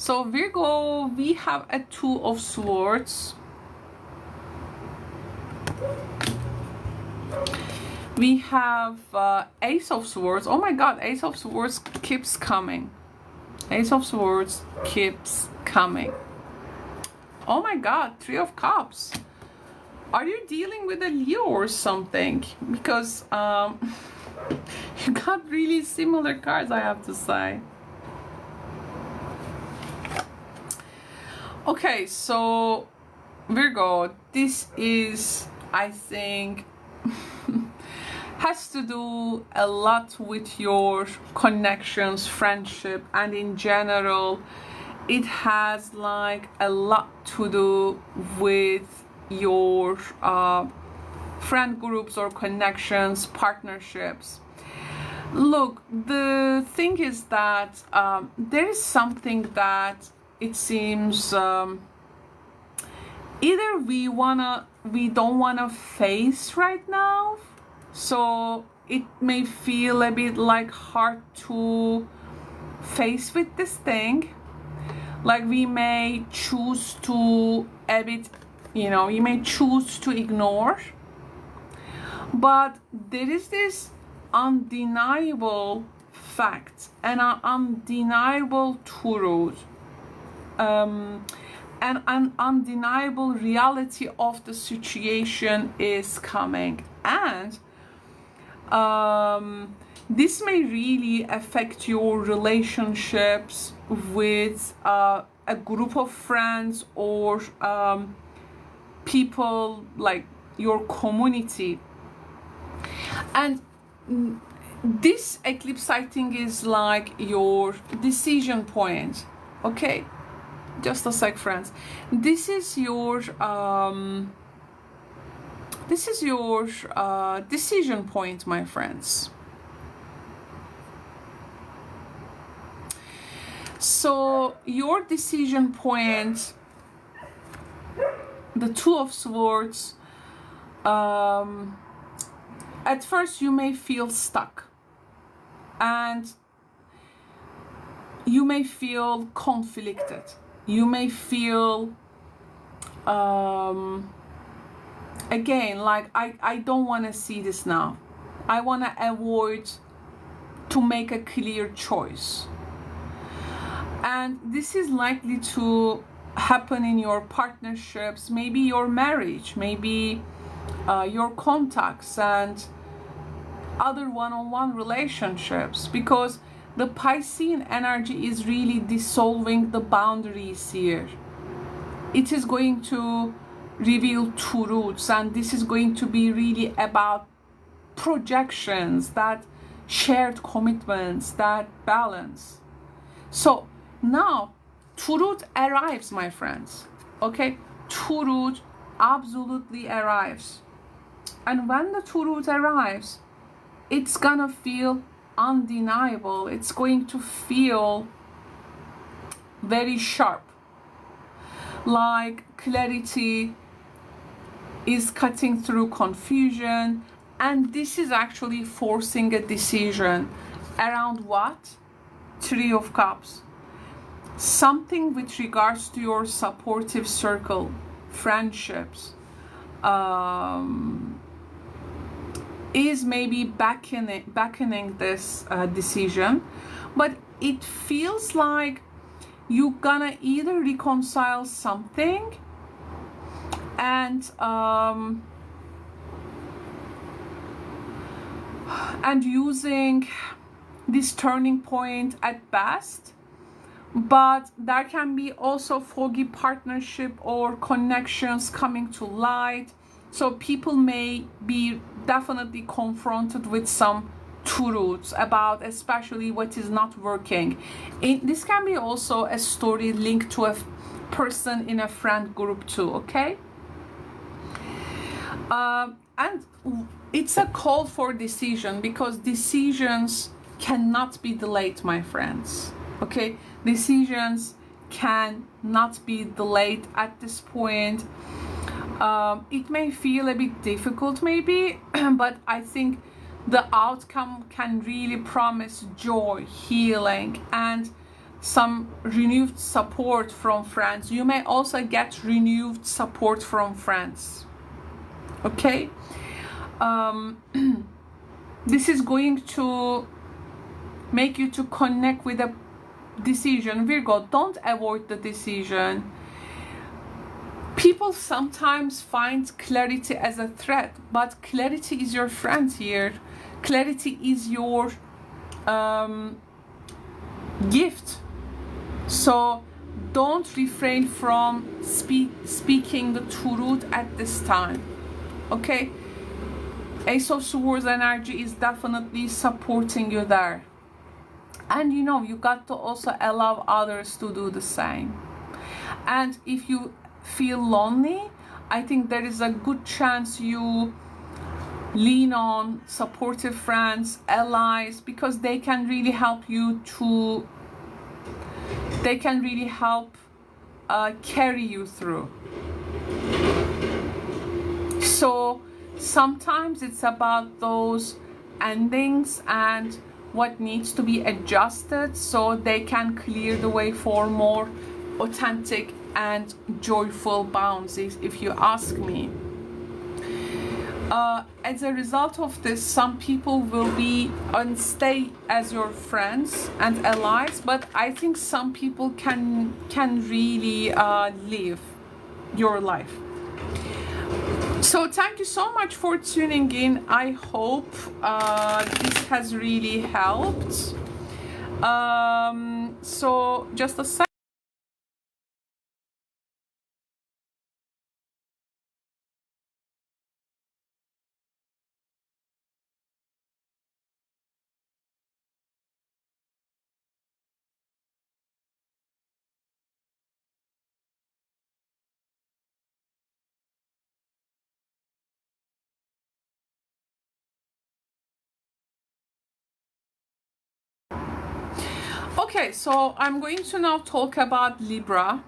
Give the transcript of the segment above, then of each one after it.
So Virgo, we have a Two of Swords. We have Ace of Swords. Oh my God, Ace of Swords keeps coming. Ace of Swords keeps coming. Oh my God, Three of Cups. Are you dealing with a Leo or something? Because you got really similar cards, I have to say. Okay, so Virgo, this is, I think, has to do a lot with your connections, friendship, and in general, it has like a lot to do with your friend groups or connections, partnerships. Look, the thing is that there is something that it seems either we don't wanna face right now, so it may feel a bit like hard to face with this thing. Like we may choose to a bit, you know, you may choose to ignore, but there is this undeniable fact and an undeniable truth, and an undeniable reality of the situation is coming, and this may really affect your relationships with a group of friends or people like your community. And this eclipse, I think, is like your decision point. Okay, just a sec, friends. This is your decision point, my friends. So your decision point, the Two of Swords, at first you may feel stuck and you may feel conflicted. You may feel again, like I don't want to see this now. I want to avoid to make a clear choice. And this is likely to happen in your partnerships, maybe your marriage, maybe your contacts and other one-on-one relationships, because the Piscean energy is really dissolving the boundaries here. It is going to reveal truths, and this is going to be really about projections, that shared commitments, that balance. So now truth arrives, my friends. Okay, truth absolutely arrives, and when the truth arrives, it's gonna feel undeniable. It's going to feel very sharp, like clarity is cutting through confusion, and this is actually forcing a decision around what? Three of Cups. Something with regards to your supportive circle, friendships, is maybe beckoning this decision, but it feels like you're gonna either reconcile something and using this turning point at best, but there can be also foggy partnership or connections coming to light. So people may be definitely confronted with some truths about especially what is not working. This can be also a story linked to a person in a friend group too, okay? And it's a call for decision, because decisions cannot be delayed, my friends. Okay, decisions cannot be delayed at this point. It may feel a bit difficult maybe, but I think the outcome can really promise joy, healing, and some renewed support from friends. You may also get renewed support from friends. Okay, this is going to make you to connect with a decision. Virgo, don't avoid the decision. People sometimes find clarity as a threat, but clarity is your friend here. Clarity is your gift. So don't refrain from speaking the truth at this time. Okay, Ace of Swords energy is definitely supporting you there. And you know, you got to also allow others to do the same. And if you feel lonely, I think there is a good chance you lean on supportive friends, allies, because they can really help you to, they can really help carry you through. So sometimes it's about those endings and what needs to be adjusted so they can clear the way for more authentic and joyful boundaries, if you ask me. As a result of this, some people will be and stay as your friends and allies, but I think some people can really live your life. So thank you so much for tuning in. I hope this has really helped. So just a second. Okay, so I'm going to now talk about Libra.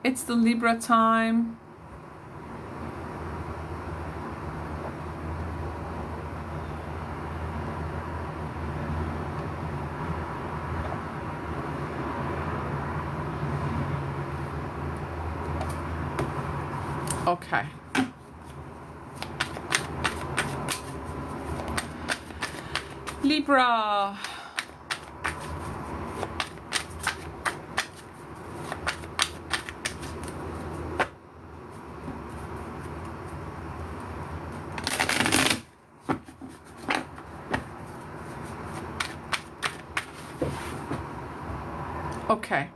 It's the Libra time. Okay. Libra. Okay.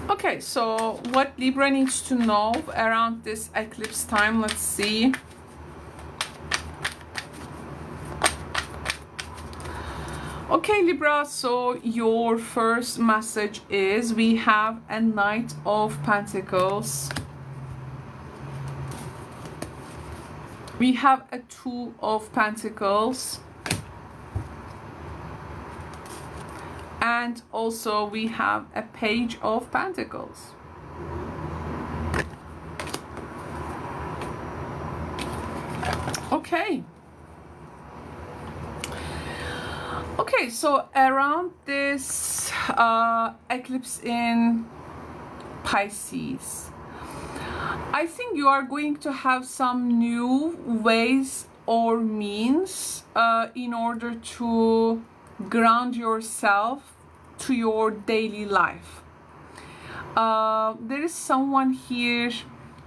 Okay, so what Libra needs to know around this eclipse time, let's see. Okay, Libra, so your first message is we have a Knight of Pentacles. We have a Two of Pentacles. And also we have a Page of Pentacles. Okay. Okay, so around this eclipse in Pisces, I think you are going to have some new ways or means in order to ground yourself to your daily life. There is someone here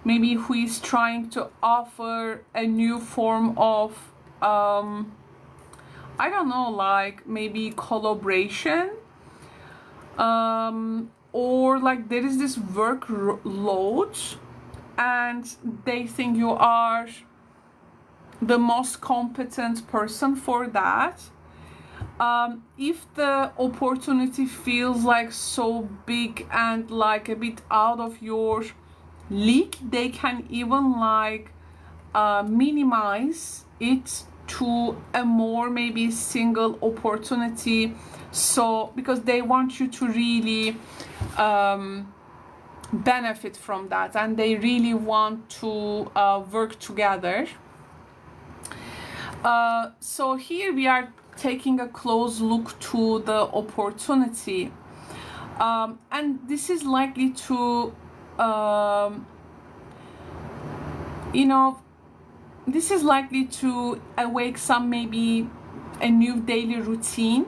maybe who is trying to offer a new form of I don't know, like maybe collaboration, or like there is this workload and they think you are the most competent person for that. If the opportunity feels like so big and like a bit out of your league, they can even like minimize it to a more maybe single opportunity, so because they want you to really benefit from that, and they really want to work together. So here we are taking a close look to the opportunity, and this is likely to you know, this is likely to awake some, maybe a new daily routine.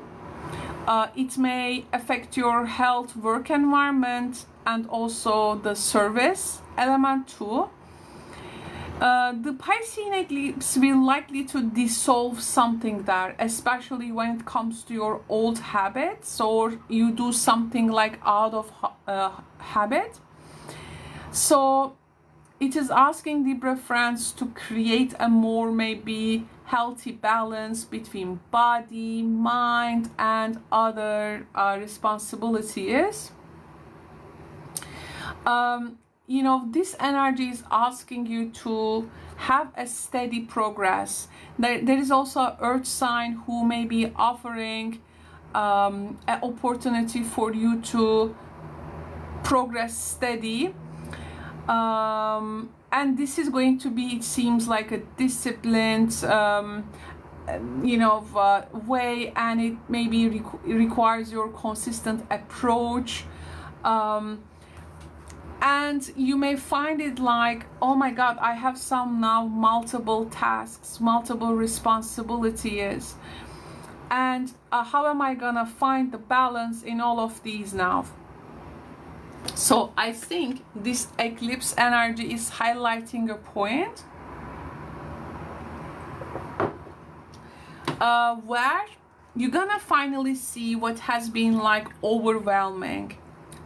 It may affect your health, work environment, and also the service element too. The Piscean eclipse will likely to dissolve something there, especially when it comes to your old habits, or you do something like out of habit. So it is asking Libra friends to create a more maybe healthy balance between body, mind, and other responsibilities. You know, this energy is asking you to have a steady progress. There is also an earth sign who may be offering an opportunity for you to progress steady. And this is going to be, it seems like, a disciplined you know, way, and it maybe requires your consistent approach. And you may find it like, oh my God, I have some now multiple tasks, multiple responsibilities, and how am I gonna find the balance in all of these now? So I think this eclipse energy is highlighting a point where you're gonna finally see what has been like overwhelming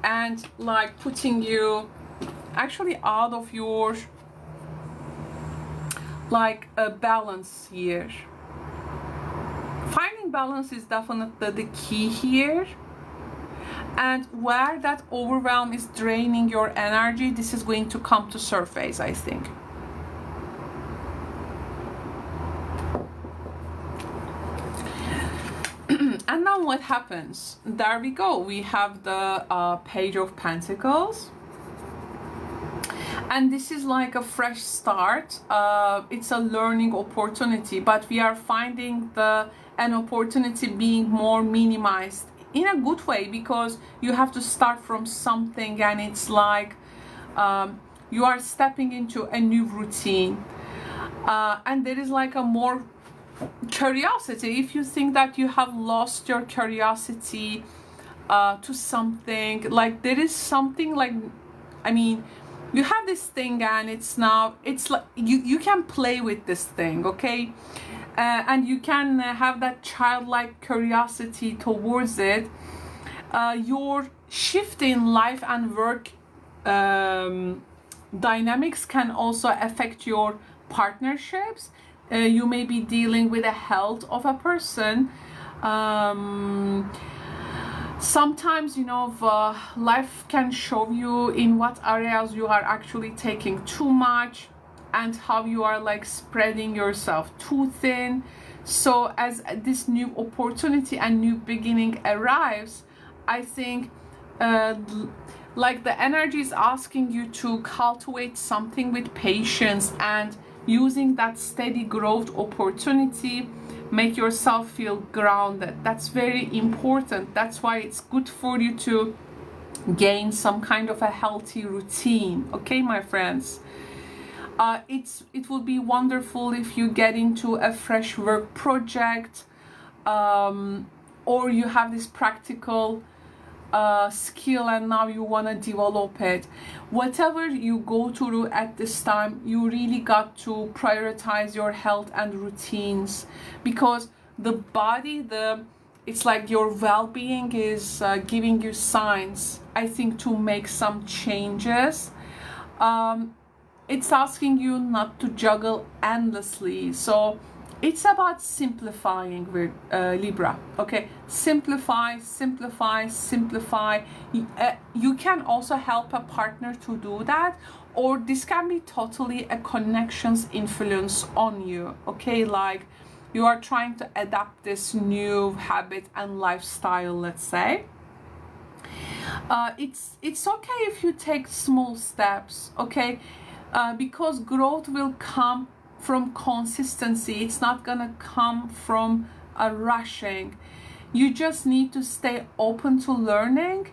and like putting you actually out of your like a balance here. Finding balance is definitely the key here. And where that overwhelm is draining your energy, this is going to come to surface, I think. And now what happens? There we go. We have the Page of Pentacles. And this is like a fresh start. It's a learning opportunity, but we are finding an opportunity being more minimized in a good way, because you have to start from something, and it's like you are stepping into a new routine, and there is like a more curiosity. If you think that you have lost your curiosity to something, like there is something like, I mean, you have this thing, and it's like you can play with this thing, okay? And you can have that childlike curiosity towards it. Your shift in life and work dynamics can also affect your partnerships. You may be dealing with the health of a person. Sometimes, you know, life can show you in what areas you are actually taking too much, and how you are like spreading yourself too thin. So as this new opportunity and new beginning arrives, I think like the energy is asking you to cultivate something with patience, and using that steady growth opportunity, make yourself feel grounded. That's very important. That's why it's good for you to gain some kind of a healthy routine, okay, my friends? It would be wonderful if you get into a fresh work project, or you have this practical skill and now you want to develop it. Whatever you go through at this time, you really got to prioritize your health and routines, because the body, it's like your well-being is giving you signs, I think, to make some changes. It's asking you not to juggle endlessly. So it's about simplifying with Libra, okay? Simplify, simplify, simplify. You can also help a partner to do that, or this can be totally a connections influence on you, okay? Like you are trying to adapt this new habit and lifestyle, let's say. It's okay if you take small steps, okay, because growth will come from consistency. It's not gonna come from a rushing. You just need to stay open to learning,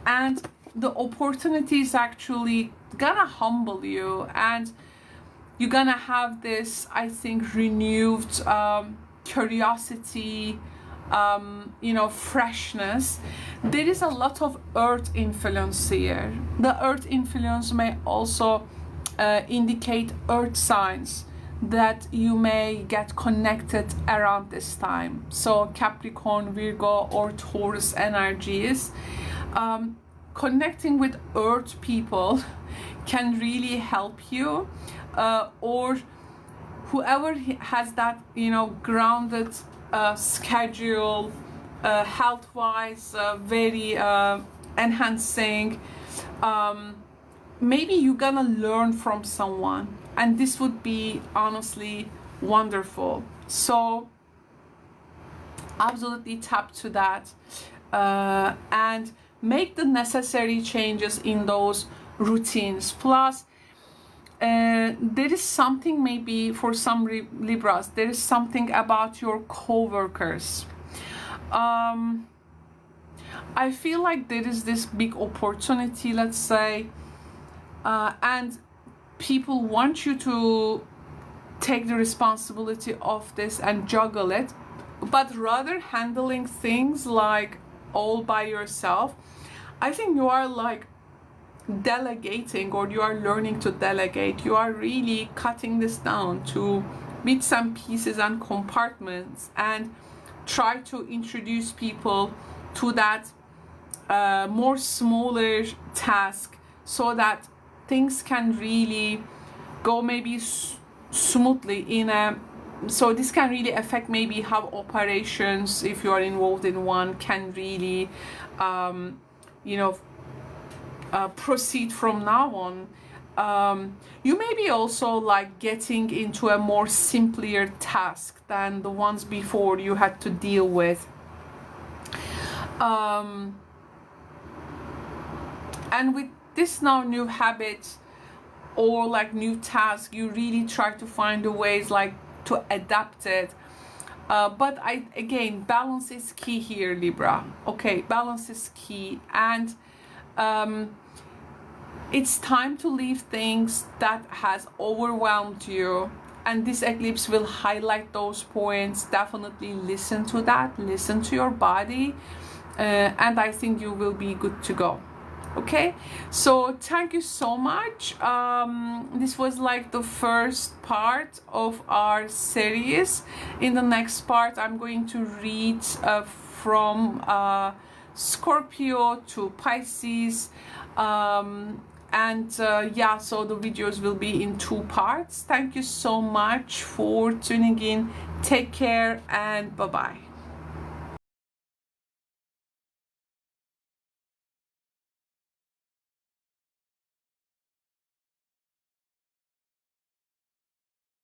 and the opportunity is actually gonna humble you, and you're gonna have this, I think, renewed curiosity, you know, freshness. There is a lot of earth influence here. The earth influence may also indicate earth signs that you may get connected around this time. So Capricorn, Virgo, or Taurus energies. Connecting with earth people can really help you, or whoever has that, you know, grounded schedule, health-wise, very enhancing. Maybe you're gonna learn from someone, and this would be honestly wonderful. So absolutely tap to that, and make the necessary changes in those routines. Plus, there is something, maybe for some Libras, there is something about your co-workers. I feel like there is this big opportunity, let's say, and people want you to take the responsibility of this and juggle it, but rather handling things like all by yourself. I think you are like delegating, or you are learning to delegate. You are really cutting this down to bits and pieces and compartments, and try to introduce people to that more smaller task, so that things can really go maybe smoothly in a, so this can really affect maybe how operations, if you are involved in one, can really you know, proceed from now on. You may be also like getting into a more simpler task than the ones before you had to deal with. And with this now new habit or like new task, you really try to find the ways like to adapt it. But again, balance is key here, Libra. Okay, balance is key, and it's time to leave things that has overwhelmed you, and this eclipse will highlight those points. Definitely listen to that, listen to your body, and I think you will be good to go. Okay, so thank you so much. This was like the first part of our series. In the next part, I'm going to read from Scorpio to Pisces, and yeah, so the videos will be in 2 parts. Thank you so much for tuning in. Take care, and bye bye.